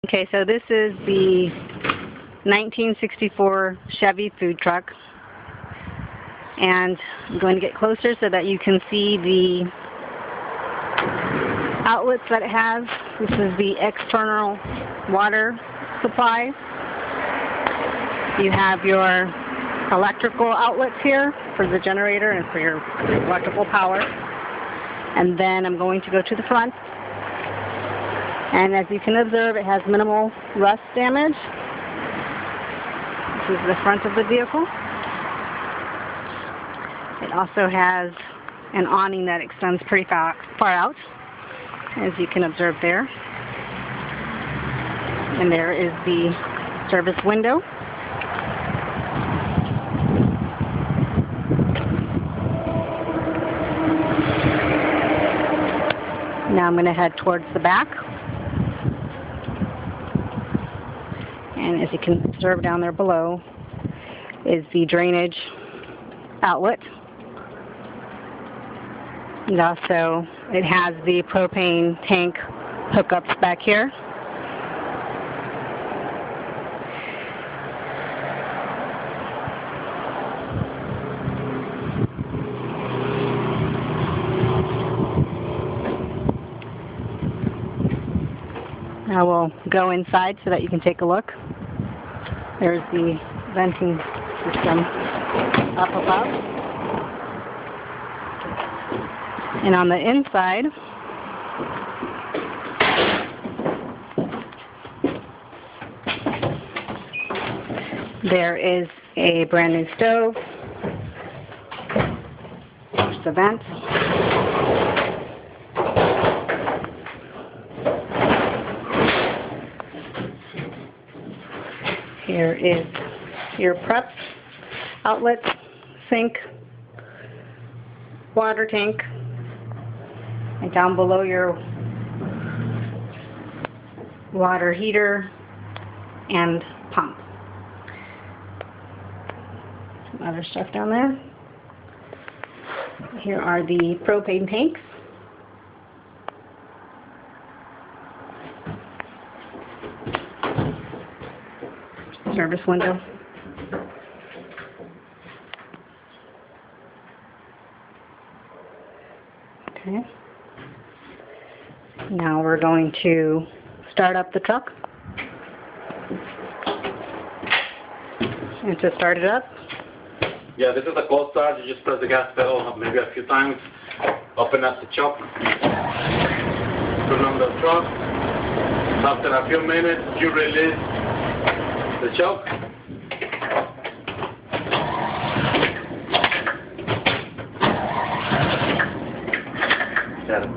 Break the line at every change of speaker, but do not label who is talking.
Okay, so this is the 1964 Chevy food truck, and I'm going to get closer so that you can see the outlets that it has. This is the external water supply. You have your electrical outlets here for the generator and for your electrical power. And then I'm going to go to the front. And as you can observe, it has minimal rust damage. This is the front of the vehicle. It also has an awning that extends pretty far out, as you can observe there. And there is the service window. Now I'm going to head towards the back. And as you can observe down there below is the drainage outlet. And also it has the propane tank hookups back here. Now we'll go inside so that you can take a look. There's the venting system up above. And on the inside, there is a brand new stove. There's the vents. Here is your prep outlet, sink, water tank, and down below your water heater and pump. Some other stuff down there. Here are the propane tanks. Service window. Okay. Now we're going to start up the truck. And to start it up.
Yeah, this is a cold start. You just press the gas pedal maybe a few times. Open up the choke. Turn on the truck. After a few minutes, you release the choke. Got it.